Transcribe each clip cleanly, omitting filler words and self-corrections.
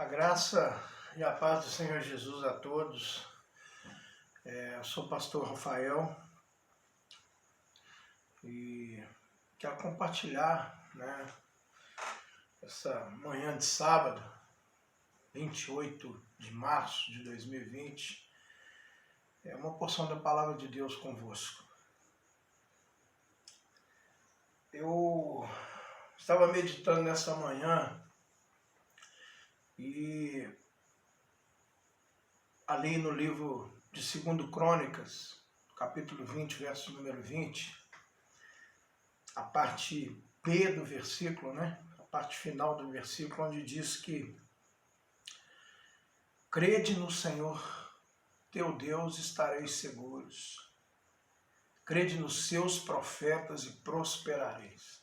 A graça e a paz do Senhor Jesus a todos. Eu sou o pastor Rafael e quero compartilhar, essa manhã de sábado, 28 de março de 2020, uma porção da palavra de Deus convosco. Eu estava meditando nessa manhã e ali no livro de 2 Crônicas, capítulo 20, verso número 20, a parte B do versículo, a parte final do versículo, onde diz que crede no Senhor teu Deus, estareis seguros. Crede nos seus profetas e prosperareis.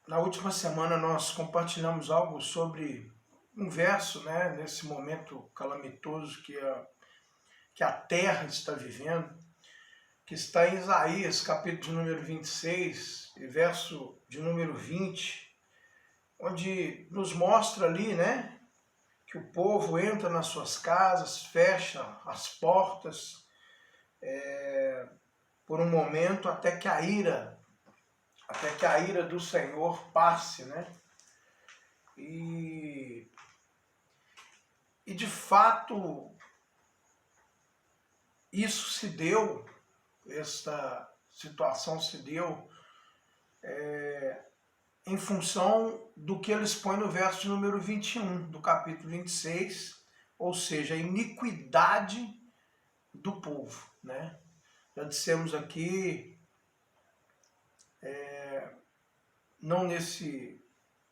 Na última semana nós compartilhamos algo sobre um verso, nesse momento calamitoso que a terra está vivendo, que está em Isaías, capítulo de número 26, e verso de número 20, onde nos mostra ali, que o povo entra nas suas casas, fecha as portas por um momento até que a ira do Senhor passe, E de fato isso se deu, esta situação se deu em função do que ele expõe no verso de número 21 do capítulo 26, ou seja, a iniquidade do povo, Já dissemos aqui, não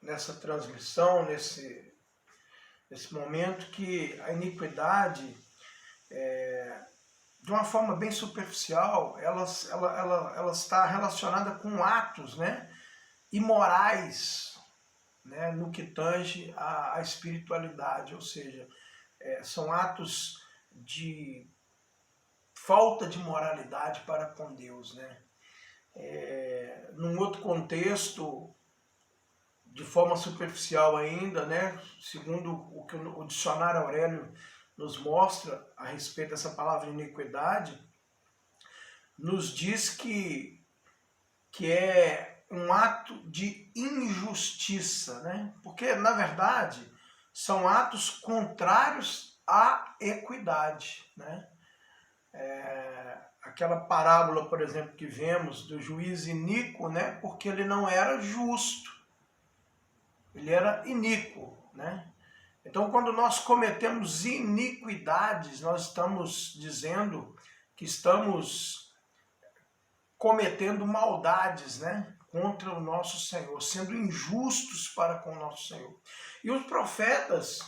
nessa transmissão, nesse momento, que a iniquidade, de uma forma bem superficial, ela está relacionada com atos, imorais, no que tange à espiritualidade, ou seja, são atos de falta de moralidade para com Deus, Num outro contexto, de forma superficial ainda, segundo o que o dicionário Aurélio nos mostra a respeito dessa palavra iniquidade, nos diz que é um ato de injustiça, Porque, na verdade, são atos contrários à equidade, Aquela parábola, por exemplo, que vemos do juiz iníquo, porque ele não era justo, ele era iníquo, Então, quando nós cometemos iniquidades, nós estamos dizendo que estamos cometendo maldades, contra o nosso Senhor, sendo injustos para com o nosso Senhor. E os profetas,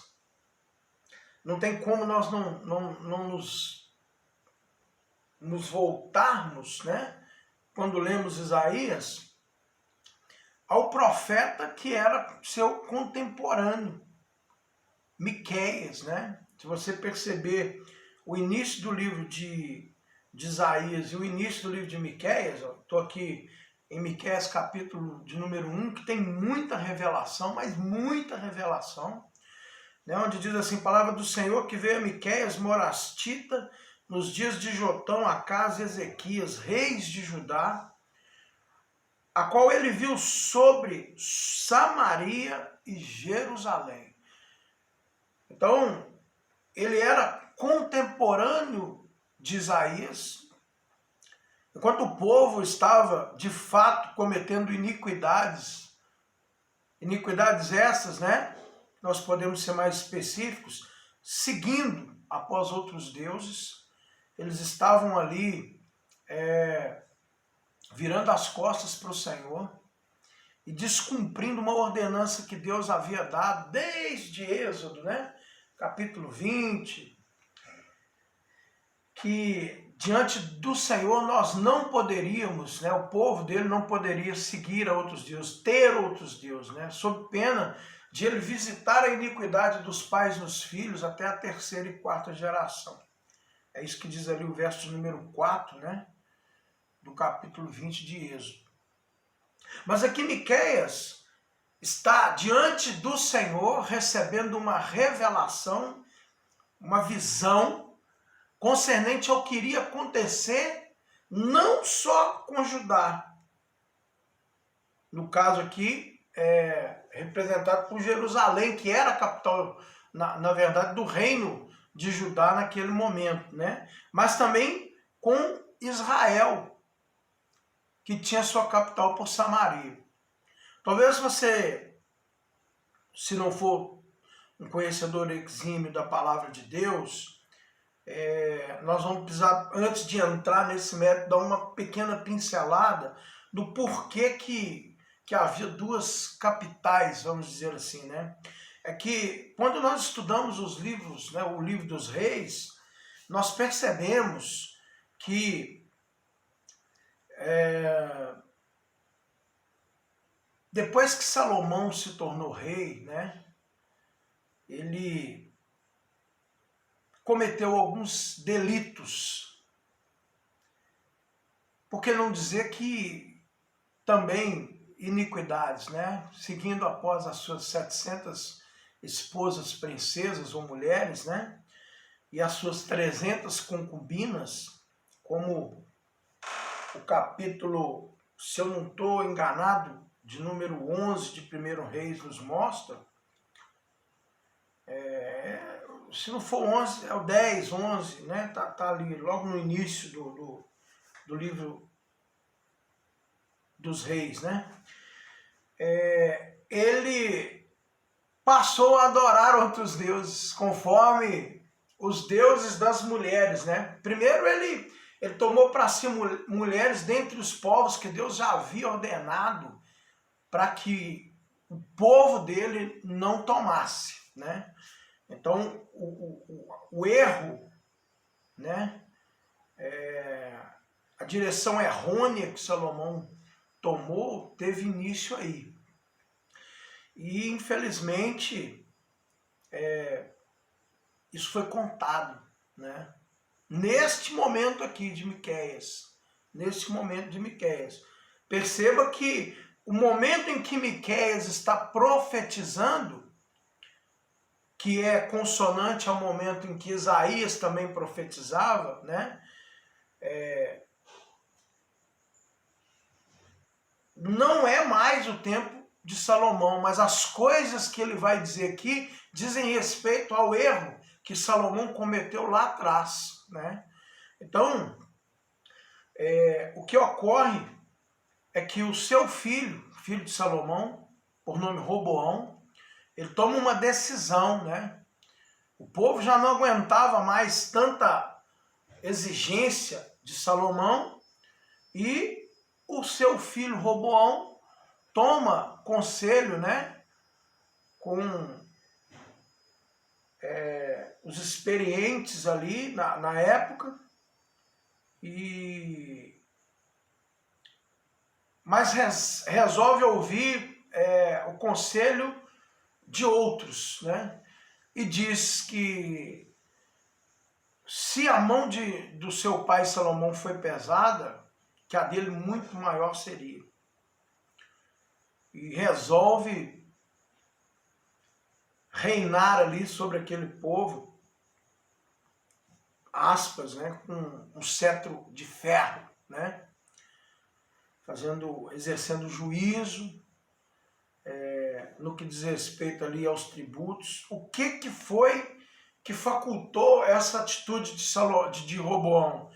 não tem como nós não nos voltarmos, quando lemos Isaías, ao profeta que era seu contemporâneo, Miqueias, Se você perceber o início do livro de Isaías e o início do livro de Miqueias, estou aqui em Miqueias capítulo de número 1, que tem muita revelação, mas muita revelação, onde diz assim: palavra do Senhor que veio a Miqueias, morastita, nos dias de Jotão, Acás e Ezequias, reis de Judá, a qual ele viu sobre Samaria e Jerusalém. Então, ele era contemporâneo de Isaías, enquanto o povo estava, de fato, cometendo iniquidades essas, nós podemos ser mais específicos, seguindo após outros deuses. Eles estavam ali virando as costas para o Senhor e descumprindo uma ordenança que Deus havia dado desde Êxodo, capítulo 20, que diante do Senhor nós não poderíamos, o povo dele não poderia seguir a outros deuses, ter outros deuses, sob pena de ele visitar a iniquidade dos pais nos filhos até a 3ª e 4ª geração. É isso que diz ali o verso de número 4, do capítulo 20 de Êxodo. Mas aqui Miqueias, está diante do Senhor, recebendo uma revelação, uma visão concernente ao que iria acontecer, não só com Judá. No caso aqui, representado por Jerusalém, que era a capital, na verdade, do reino de Judá naquele momento, né? Mas também com Israel, que tinha sua capital por Samaria. Talvez você, se não for um conhecedor exímio da palavra de Deus, nós vamos precisar, antes de entrar nesse método, dar uma pequena pincelada do porquê que havia duas capitais, vamos dizer assim, né? É que quando nós estudamos os livros, né, o livro dos reis, nós percebemos que depois que Salomão se tornou rei, né, ele cometeu alguns delitos. Por que não dizer que também iniquidades, né? Seguindo após as suas 700 esposas, princesas ou mulheres, né? E as suas 300 concubinas, como o capítulo, se eu não estou enganado, de número 11 de 1 Reis nos mostra. Se não for 11, é o 10, 11, né? Tá ali, logo no início do livro dos reis, né? Ele passou a adorar outros deuses, conforme os deuses das mulheres, né? Primeiro ele tomou para si mulheres dentre os povos que Deus já havia ordenado para que o povo dele não tomasse, né? Então, o erro, né? A direção errônea que Salomão tomou teve início aí. E, infelizmente, isso foi contado, né? Neste momento aqui de Miqueias. Perceba que o momento em que Miqueias está profetizando, que é consonante ao momento em que Isaías também profetizava, né? Não é mais o tempo de Salomão, mas as coisas que ele vai dizer aqui dizem respeito ao erro que Salomão cometeu lá atrás, né? Então, o que ocorre é que o seu filho de Salomão, por nome Roboão, ele toma uma decisão, né? O povo já não aguentava mais tanta exigência de Salomão e o seu filho Roboão toma conselho, né, com os experientes ali na época, mas resolve ouvir o conselho de outros, né, e diz que se a mão do seu pai Salomão foi pesada, que a dele muito maior seria. E resolve reinar ali sobre aquele povo, aspas, né, com um cetro de ferro, né, exercendo juízo, no que diz respeito ali aos tributos. O que foi que facultou essa atitude de Roboão?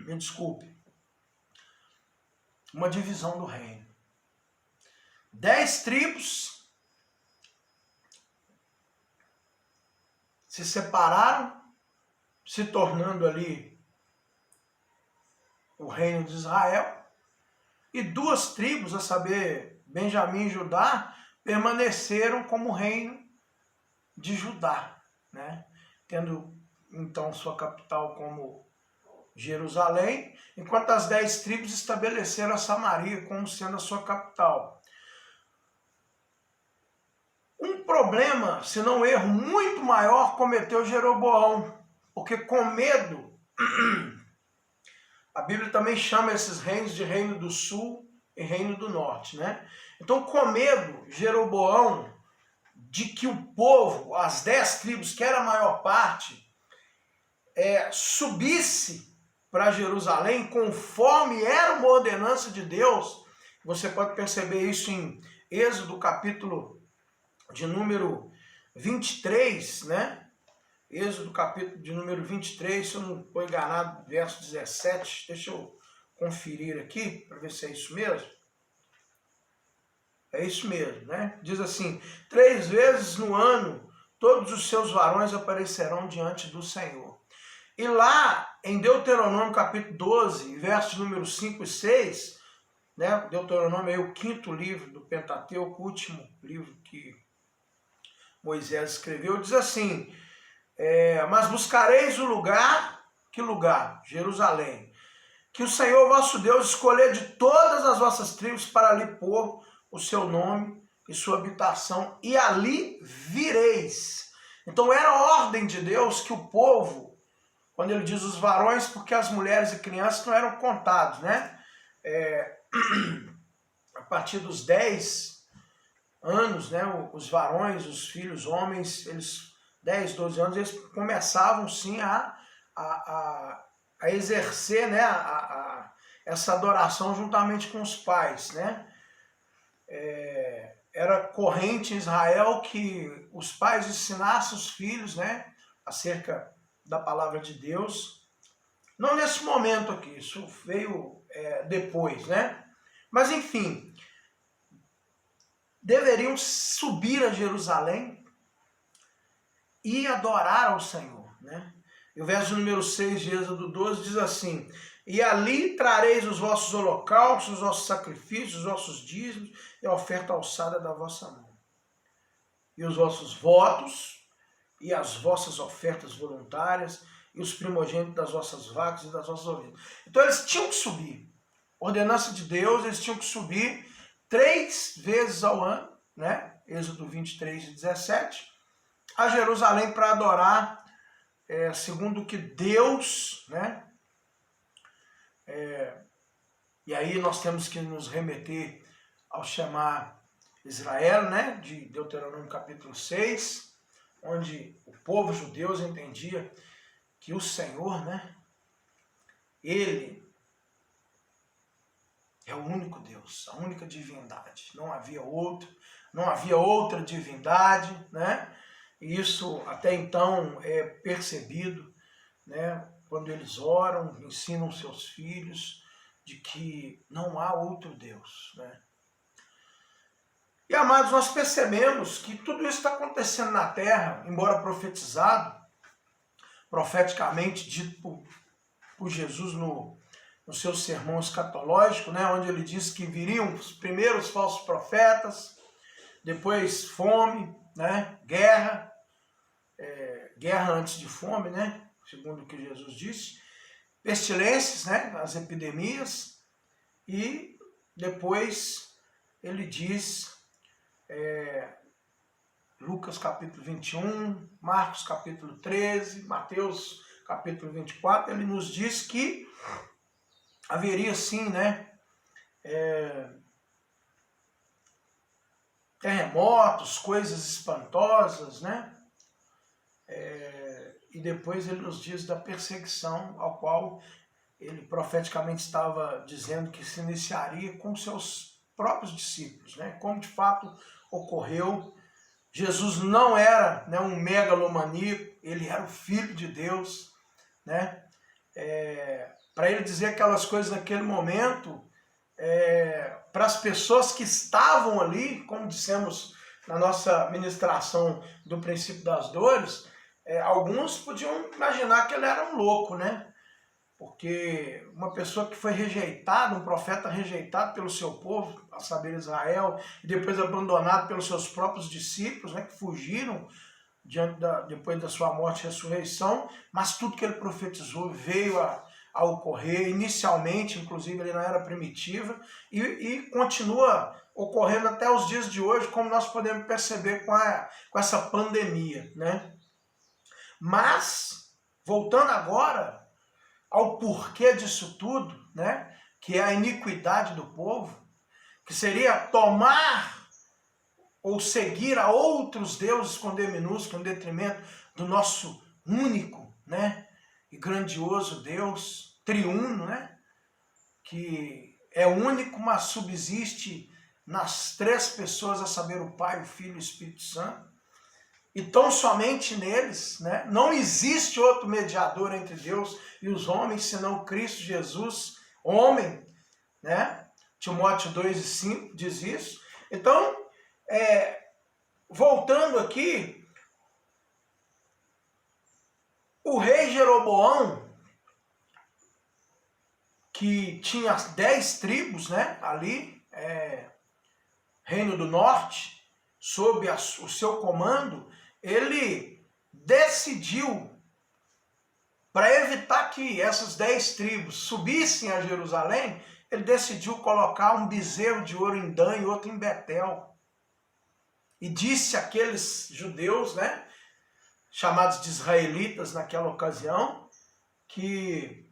Me desculpe. Uma divisão do reino. 10 tribos se separaram, se tornando ali o reino de Israel, e 2 tribos, a saber, Benjamim e Judá, permaneceram como reino de Judá, né? Tendo então sua capital como Jerusalém, enquanto as 10 tribos estabeleceram a Samaria como sendo a sua capital. Um problema, se não um erro muito maior, cometeu Jeroboão, porque com medo, a Bíblia também chama esses reinos de reino do sul e reino do norte, né? Então, com medo, Jeroboão, de que o povo, as 10 tribos, que era a maior parte, subisse para Jerusalém, conforme era uma ordenança de Deus. Você pode perceber isso em Êxodo, capítulo de número 23, né? Êxodo, capítulo de número 23, se eu não estou enganado, verso 17. Deixa eu conferir aqui, para ver se é isso mesmo. É isso mesmo, né? Diz assim: 3 vezes no ano, todos os seus varões aparecerão diante do Senhor. E lá, em Deuteronômio, capítulo 12, versos número 5 e 6, né? Deuteronômio é o 5º livro do Pentateuco, o último livro que Moisés escreveu, diz assim: mas buscareis o lugar, que lugar? Jerusalém, que o Senhor vosso Deus escolher de todas as vossas tribos para ali pôr o seu nome e sua habitação, e ali vireis. Então era a ordem de Deus que o povo, quando ele diz os varões, porque as mulheres e crianças não eram contados, né? A partir dos 10 anos, né, os varões, os filhos homens, eles 10, 12 anos, eles começavam sim a exercer, né, essa adoração juntamente com os pais, né? Era corrente em Israel que os pais ensinassem os filhos, né, acerca da palavra de Deus. Não nesse momento aqui, isso veio depois, né? Mas enfim, deveriam subir a Jerusalém e adorar ao Senhor, né? E o verso número 6 de Êxodo 12 diz assim: e ali trareis os vossos holocaustos, os vossos sacrifícios, os vossos dízimos e a oferta alçada da vossa mão. E os vossos votos e as vossas ofertas voluntárias e os primogênitos das vossas vacas e das vossas ovelhas. Então eles tinham que subir. Ordenança de Deus, eles tinham que subir 3 vezes ao ano, né? Êxodo 23 e 17, a Jerusalém para adorar, segundo o que Deus, né? E aí nós temos que nos remeter ao chamar Israel, né? De Deuteronômio capítulo 6, onde o povo judeu entendia que o Senhor, né? Ele é o único Deus, a única divindade. Não havia outra divindade, né? E isso até então é percebido, né? Quando eles oram, ensinam seus filhos de que não há outro Deus, né? E amados, nós percebemos que tudo isso está acontecendo na terra, embora profetizado, profeticamente dito por Jesus no seu sermão escatológico, né, onde ele diz que viriam os primeiros falsos profetas, depois fome, né, guerra antes de fome, né, segundo o que Jesus disse, pestilências, né, as epidemias, e depois ele diz, Lucas capítulo 21, Marcos capítulo 13, Mateus capítulo 24, ele nos diz que haveria sim, né, terremotos, coisas espantosas, né, e depois ele nos diz da perseguição ao qual ele profeticamente estava dizendo que se iniciaria com seus próprios discípulos, né, como de fato ocorreu. Jesus não era, né, um megalomaníaco, ele era o Filho de Deus, né? Para ele dizer aquelas coisas naquele momento, para as pessoas que estavam ali, como dissemos na nossa ministração do princípio das dores, alguns podiam imaginar que ele era um louco, né? Porque uma pessoa que foi rejeitada, um profeta rejeitado pelo seu povo, a saber Israel, e depois abandonado pelos seus próprios discípulos, né, que fugiram depois da sua morte e ressurreição, mas tudo que ele profetizou veio a ocorrer. Inicialmente, inclusive, ele não era primitiva, e continua ocorrendo até os dias de hoje, como nós podemos perceber com essa pandemia, né? Mas, voltando agora ao porquê disso tudo, né? Que é a iniquidade do povo, que seria tomar ou seguir a outros deuses com D minúsculo, em detrimento do nosso único, né, e grandioso Deus, triuno, né, que é único, mas subsiste nas três pessoas, a saber, o Pai, o Filho e o Espírito Santo. E tão somente neles, né? Não existe outro mediador entre Deus e os homens, senão Cristo Jesus, homem, né? Timóteo 2:5 diz isso. Então, voltando aqui, o rei Jeroboão, que tinha 10 tribos, né? Ali, Reino do Norte, sob o seu comando, ele decidiu, para evitar que essas 10 tribos subissem a Jerusalém, ele decidiu colocar um bezerro de ouro em Dan e outro em Betel. E disse àqueles judeus, né, chamados de israelitas naquela ocasião, que,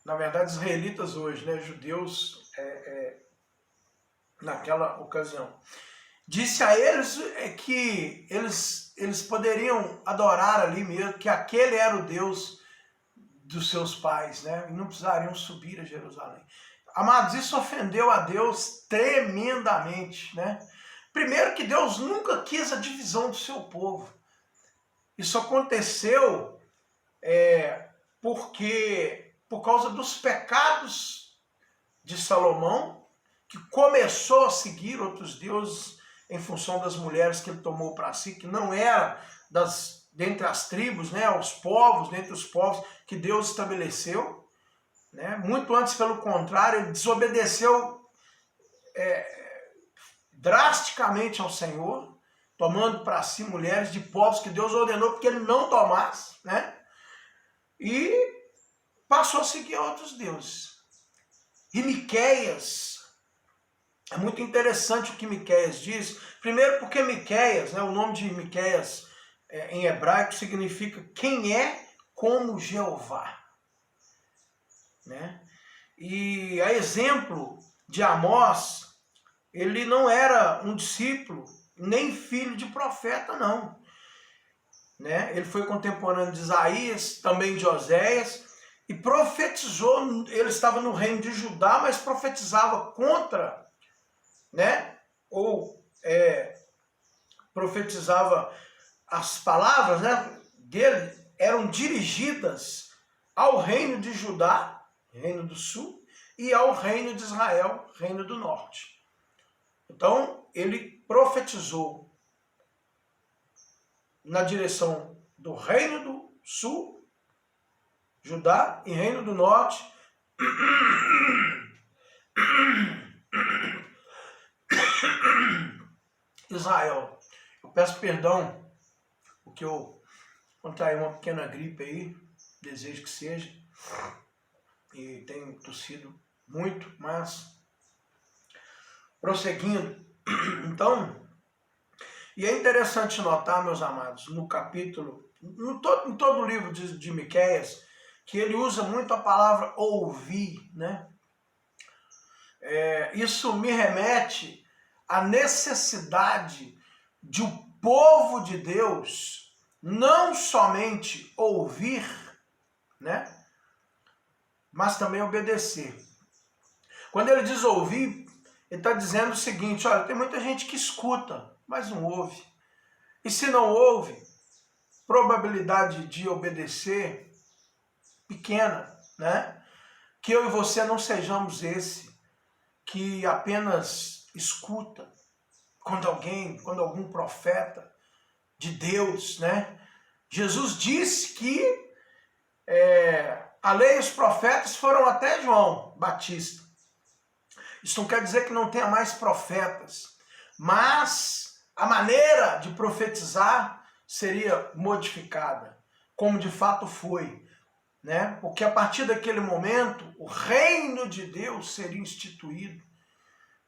na verdade, israelitas hoje, né, judeus naquela ocasião, disse a eles que eles poderiam adorar ali mesmo, que aquele era o Deus dos seus pais, né? E não precisariam subir a Jerusalém. Amados, isso ofendeu a Deus tremendamente, né? Primeiro que Deus nunca quis a divisão do seu povo. Isso aconteceu por causa dos pecados de Salomão, que começou a seguir outros deuses em função das mulheres que ele tomou para si, que não era dentre as tribos, né, dentre os povos que Deus estabeleceu, né? Muito antes, pelo contrário, ele desobedeceu drasticamente ao Senhor, tomando para si mulheres de povos que Deus ordenou porque ele não tomasse, né? E passou a seguir outros deuses. E Miqueias, é muito interessante o que Miqueias diz. Primeiro porque Miqueias, né, o nome de Miqueias em hebraico significa quem é como Jeová, né? E a exemplo de Amós, ele não era um discípulo, nem filho de profeta, não, né? Ele foi contemporâneo de Isaías, também de Oséias, e profetizou. Ele estava no reino de Judá, mas profetizava contra, né? Ou profetizava, as palavras, né, dele eram dirigidas ao reino de Judá, reino do sul, e ao reino de Israel, reino do norte. Então, ele profetizou na direção do reino do sul, Judá, e reino do norte, Israel. Eu peço perdão, porque eu contraí uma pequena gripe aí, desejo que seja, e tenho tossido muito, mas prosseguindo. Então, e é interessante notar, meus amados, no capítulo, em todo o livro de Miqueias, que ele usa muito a palavra ouvir, né? Isso me remete à necessidade de o povo de Deus não somente ouvir, né, mas também obedecer. Quando ele diz ouvir, ele está dizendo o seguinte: olha, tem muita gente que escuta, mas não ouve. E se não ouve, probabilidade de obedecer pequena, né? Que eu e você não sejamos esse que apenas escuta quando algum profeta de Deus, né? Jesus disse que a lei e os profetas foram até João Batista. Isso não quer dizer que não tenha mais profetas, mas a maneira de profetizar seria modificada, como de fato foi, né? Porque a partir daquele momento o reino de Deus seria instituído,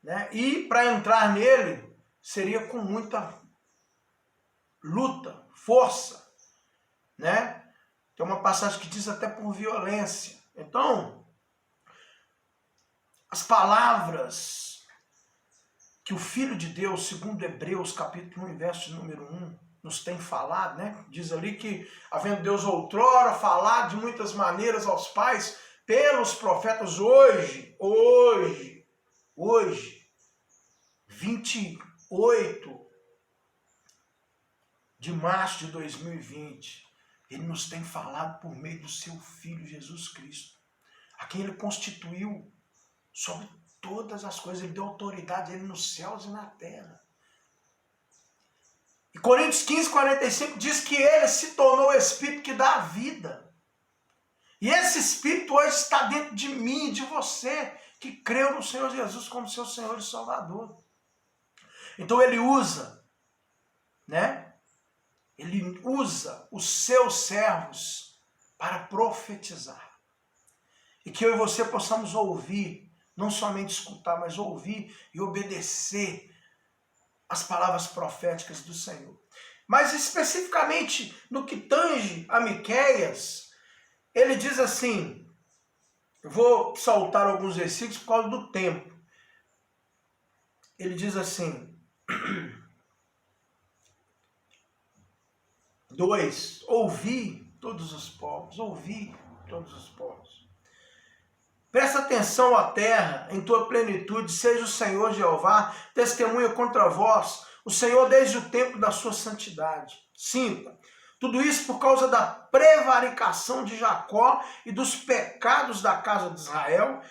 né? E para entrar nele seria com muita luta, força, né? Tem uma passagem que diz até por violência. Então, as palavras que o Filho de Deus, segundo Hebreus, capítulo 1, verso número 1, nos tem falado, né? Diz ali que, havendo Deus outrora falado de muitas maneiras aos pais, pelos profetas, hoje, 28 de março de 2020, ele nos tem falado por meio do seu Filho Jesus Cristo, a quem ele constituiu sobre todas as coisas, ele deu autoridade a ele nos céus e na terra. E Coríntios 15, 45 diz que ele se tornou o Espírito que dá a vida. E esse Espírito hoje está dentro de mim e de você, que creu no Senhor Jesus como seu Senhor e Salvador. Então ele usa, né? Ele usa os seus servos para profetizar. E que eu e você possamos ouvir, não somente escutar, mas ouvir e obedecer as palavras proféticas do Senhor. Mas especificamente no que tange a Miqueias, ele diz assim, eu vou saltar alguns versículos por causa do tempo. Ele diz assim, 2, ouvi todos os povos, Presta atenção, ó terra, em tua plenitude, seja o Senhor Jeová, testemunha contra vós, o Senhor desde o tempo da sua santidade. 5. Tudo isso por causa da prevaricação de Jacó e dos pecados da casa de Israel.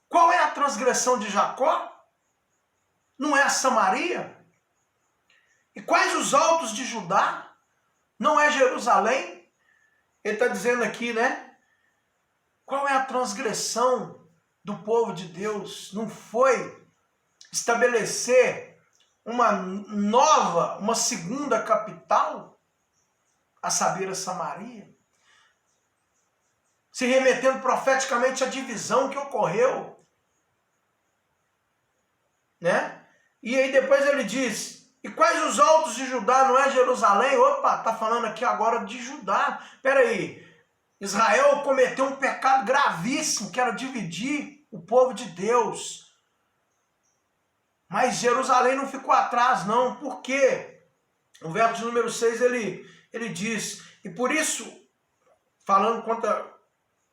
Qual é a transgressão de Jacó? Não é a Samaria? E quais os altos de Judá? Não é Jerusalém? Ele está dizendo aqui, né? Qual é a transgressão do povo de Deus? Não foi estabelecer uma segunda capital, a saber, a Samaria? Se remetendo profeticamente à divisão que ocorreu, né? E aí depois ele diz, e quais os altos de Judá? Não é Jerusalém? Opa, está falando aqui agora de Judá. Espera aí. Israel cometeu um pecado gravíssimo, que era dividir o povo de Deus. Mas Jerusalém não ficou atrás, não. Por quê? O verso número 6, ele diz, e por isso, falando contra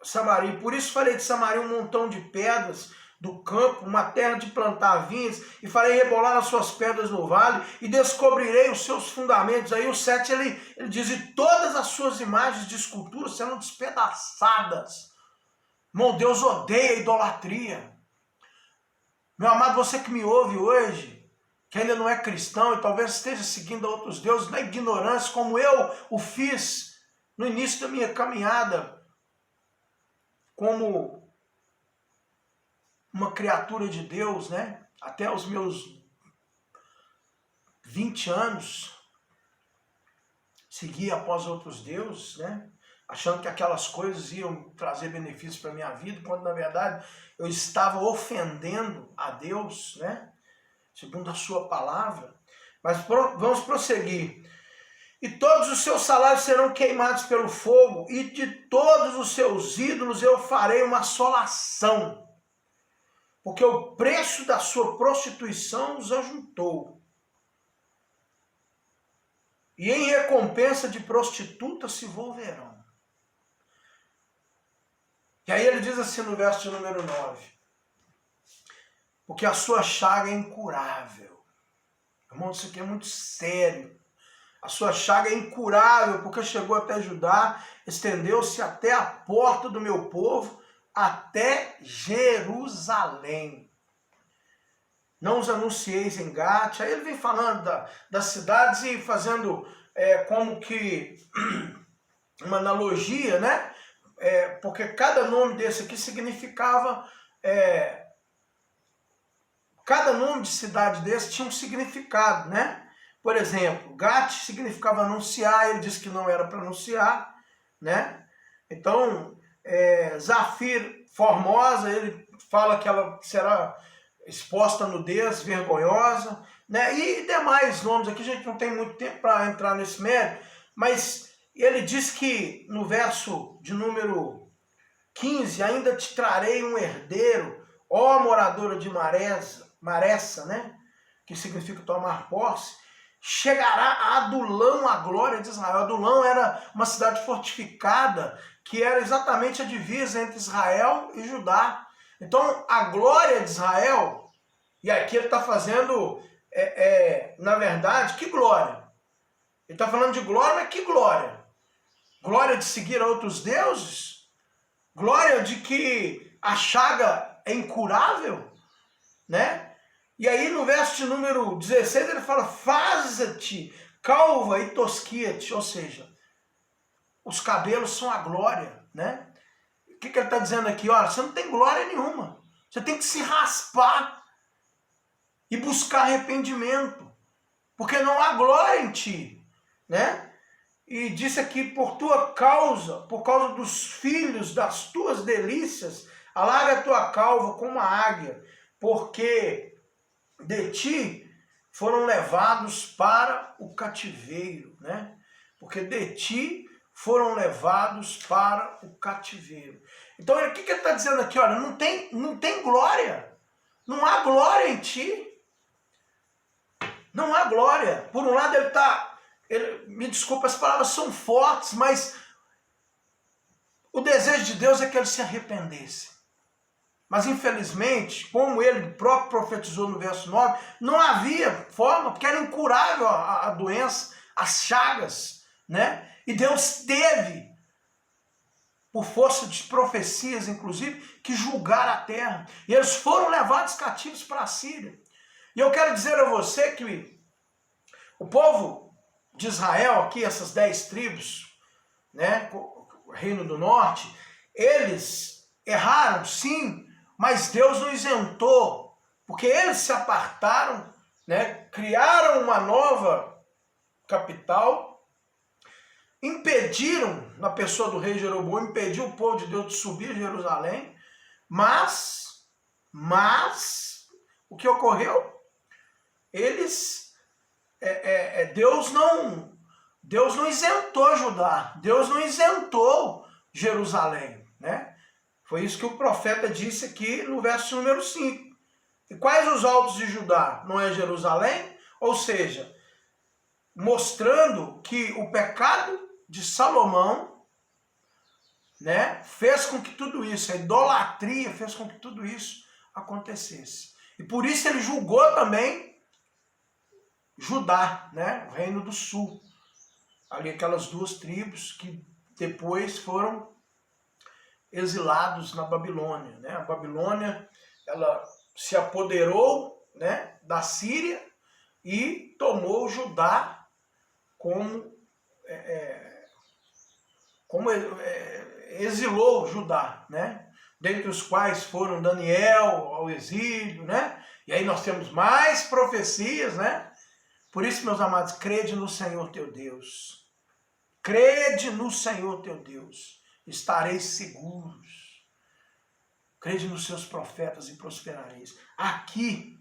Samaria, por isso falei de Samaria um montão de pedras do campo, uma terra de plantar vinhas, e farei rebolar as suas pedras no vale, e descobrirei os seus fundamentos. Aí o 7, ele diz, e todas as suas imagens de escultura serão despedaçadas. Irmão, Deus odeia a idolatria. Meu amado, você que me ouve hoje, que ainda não é cristão, e talvez esteja seguindo outros deuses na ignorância, como eu o fiz no início da minha caminhada, como uma criatura de Deus, né? Até os meus 20 anos, segui após outros deuses, né? Achando que aquelas coisas iam trazer benefícios para a minha vida, quando na verdade eu estava ofendendo a Deus, né? Segundo a sua palavra. Mas vamos prosseguir. E todos os seus salários serão queimados pelo fogo, e de todos os seus ídolos eu farei uma assolação, porque o preço da sua prostituição os ajuntou. E em recompensa de prostitutas se volverão. E aí ele diz assim no verso número 9. Porque a sua chaga é incurável. Irmão, isso aqui é muito sério. A sua chaga é incurável, porque chegou até Judá, estendeu-se até a porta do meu povo, até Jerusalém. Não os anuncieis em Gate. Aí ele vem falando das cidades e fazendo como que uma analogia, né? Porque cada nome desse aqui significava... cada nome de cidade desse tinha um significado, né? Por exemplo, Gate significava anunciar, ele disse que não era para anunciar, né? Então, Zafir, Formosa, ele fala que ela será exposta à nudez, vergonhosa, né? E demais nomes, aqui a gente não tem muito tempo para entrar nesse mérito, mas ele diz que no verso de número 15, ainda te trarei um herdeiro, ó moradora de Maressa, né? Que significa tomar posse, chegará a Adulão a glória de Israel. Adulão era uma cidade fortificada, que era exatamente a divisa entre Israel e Judá. Então, a glória de Israel, e aqui ele está fazendo, na verdade, que glória? Ele está falando de glória, mas que glória? Glória de seguir a outros deuses? Glória de que a chaga é incurável? Né? E aí no verso de número 16 ele fala, faza-te calva e tosquia-te, ou seja, os cabelos são a glória, né? O que ele está dizendo aqui? Olha, você não tem glória nenhuma, você tem que se raspar e buscar arrependimento, porque não há glória em ti, né? E disse aqui, por tua causa, por causa dos filhos das tuas delícias, alarga a tua calva como a águia, porque de ti foram levados para o cativeiro, né? Porque de ti foram levados para o cativeiro. Então, o que ele está dizendo aqui? Olha, não tem glória, não há glória em ti, não há glória. Por um lado me desculpa, as palavras são fortes, mas o desejo de Deus é que ele se arrependesse. Mas infelizmente, como ele próprio profetizou no verso 9, não havia forma, porque era incurável a doença, as chagas, né? E Deus teve, por força de profecias, inclusive, que julgar a terra. E eles foram levados cativos para a Síria. E eu quero dizer a você que o povo de Israel, aqui, essas 10 tribos, né, o Reino do Norte, eles erraram, sim, mas Deus não isentou, porque eles se apartaram, né, criaram uma nova capital, impediram, na pessoa do rei Jeroboão, impediu o povo de Deus de subir a Jerusalém, mas o que ocorreu? Eles, Deus não isentou Judá, Deus não isentou Jerusalém, né? Foi isso que o profeta disse aqui no verso número 5. E quais os altos de Judá? Não é Jerusalém? Ou seja, mostrando que o pecado de Salomão, né, fez com que tudo isso, a idolatria fez com que tudo isso acontecesse. E por isso ele julgou também Judá, né, o reino do sul. Ali aquelas 2 tribos que depois foram exilados na Babilônia, né? A Babilônia, ela se apoderou, né, da Síria e tomou Judá como exilou Judá, né? Dentre os quais foram Daniel ao exílio, né? E aí nós temos mais profecias, né? Por isso, meus amados, crede no Senhor teu Deus. Crede no Senhor teu Deus. Estareis seguros. Crede nos seus profetas e prosperareis. Aqui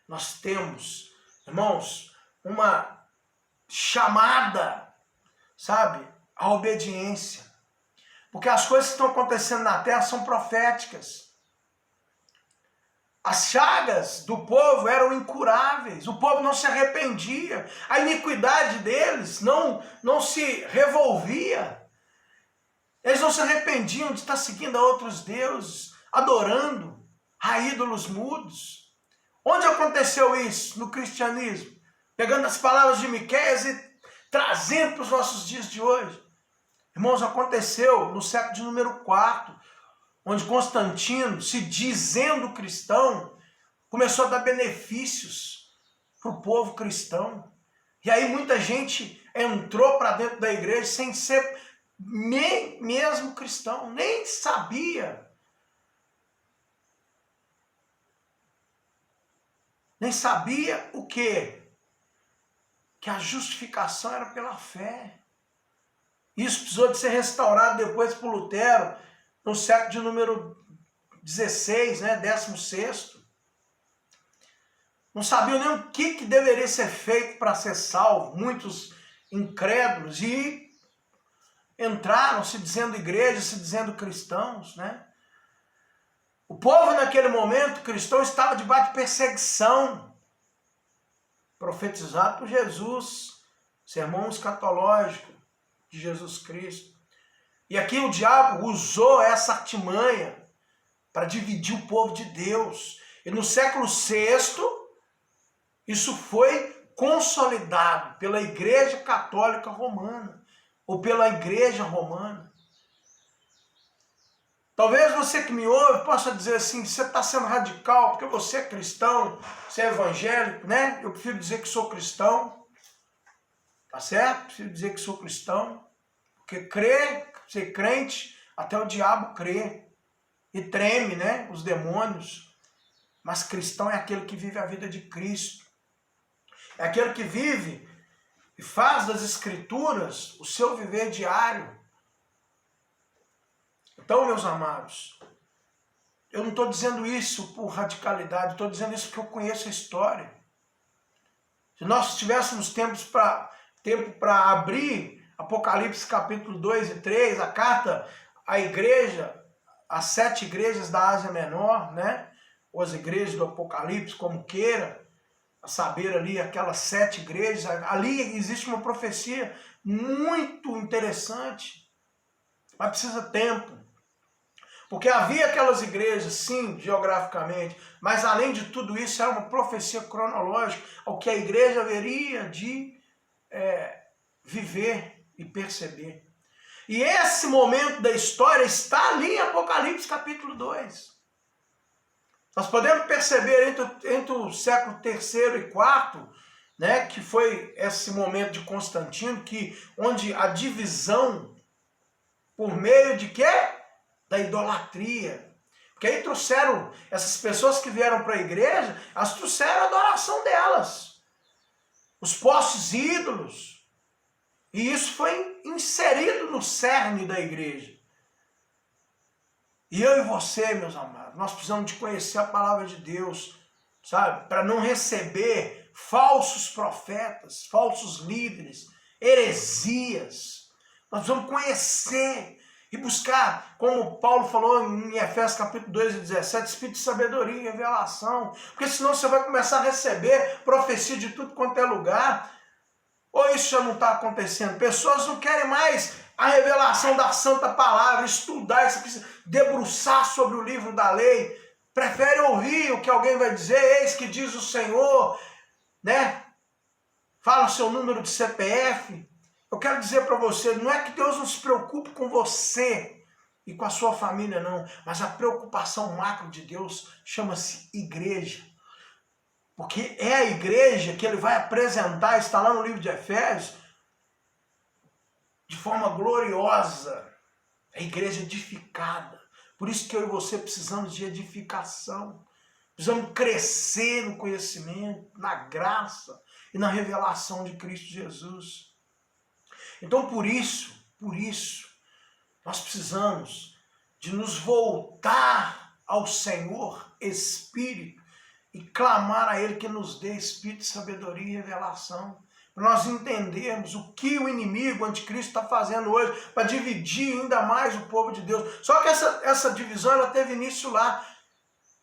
nós temos, irmãos, uma chamada, sabe, à obediência. Porque as coisas que estão acontecendo na terra são proféticas. As chagas do povo eram incuráveis, o povo não se arrependia, a iniquidade deles não se revolvia. Eles não se arrependiam de estar seguindo a outros deuses, adorando a ídolos mudos. Onde aconteceu isso? No cristianismo. Pegando as palavras de Miqueias e trazendo para os nossos dias de hoje. Irmãos, aconteceu no século de número 4, onde Constantino, se dizendo cristão, começou a dar benefícios para o povo cristão. E aí muita gente entrou para dentro da igreja sem ser nem mesmo cristão, nem sabia. Nem sabia o quê? Que a justificação era pela fé. Isso precisou de ser restaurado depois por Lutero, no século de número 16, né, 16º. Não sabiam nem o que deveria ser feito para ser salvo. Muitos incrédulos e entraram se dizendo igreja, se dizendo cristãos, né? O povo naquele momento cristão estava debaixo de perseguição, profetizado por Jesus, sermão escatológico de Jesus Cristo. E aqui o diabo usou essa artimanha para dividir o povo de Deus. E no século VI, isso foi consolidado pela Igreja Católica Romana, ou pela Igreja Romana. Talvez você que me ouve possa dizer assim, você está sendo radical, porque você é cristão, você é evangélico, né? Eu prefiro dizer que sou cristão, tá certo? Prefiro dizer que sou cristão, porque ser crente, até o diabo crê e treme, né? Os demônios. Mas cristão é aquele que vive a vida de Cristo. É aquele que vive e faz das Escrituras o seu viver diário. Então, meus amados, eu não estou dizendo isso por radicalidade, estou dizendo isso porque eu conheço a história. Se nós tivéssemos tempo para abrir Apocalipse capítulo 2 e 3, a carta à igreja, às 7 igrejas da Ásia Menor, né? Ou as igrejas do Apocalipse, como queira, a saber ali aquelas 7 igrejas, ali existe uma profecia muito interessante, mas precisa tempo. Porque havia aquelas igrejas, sim, geograficamente, mas além de tudo isso, era uma profecia cronológica ao que a igreja haveria de viver e perceber. E esse momento da história está ali em Apocalipse capítulo 2. Nós podemos perceber entre o século III e IV, né, que foi esse momento de Constantino, onde a divisão por meio de quê? Da idolatria. Porque aí trouxeram, essas pessoas que vieram para a igreja, elas trouxeram a adoração delas. Os postos ídolos. E isso foi inserido no cerne da igreja. E eu e você, meus amados, nós precisamos de conhecer a palavra de Deus, sabe? Para não receber falsos profetas, falsos líderes, heresias. Nós precisamos conhecer e buscar, como Paulo falou em Efésios capítulo 2 e 17, espírito de sabedoria e revelação. Porque senão você vai começar a receber profecia de tudo quanto é lugar. Ou isso já não está acontecendo? Pessoas não querem mais a revelação da santa palavra, estudar, debruçar sobre o livro da lei. Prefere ouvir o que alguém vai dizer, eis que diz o Senhor, né? Fala o seu número de CPF. Eu quero dizer para você, não é que Deus não se preocupe com você e com a sua família, não. Mas a preocupação macro de Deus chama-se igreja. Porque é a igreja que ele vai apresentar, está lá no livro de Efésios, de forma gloriosa. É a igreja edificada. Por isso que eu e você precisamos de edificação. Precisamos crescer no conhecimento, na graça e na revelação de Cristo Jesus. Então, por isso, nós precisamos de nos voltar ao Senhor Espírito e clamar a Ele que nos dê Espírito de sabedoria e revelação. Para nós entendermos o que o inimigo, o anticristo, está fazendo hoje para dividir ainda mais o povo de Deus. Só que essa divisão ela teve início lá,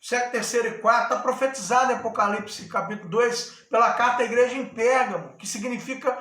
século III e IV, está profetizado em Apocalipse capítulo 2, pela carta à igreja em Pérgamo, que significa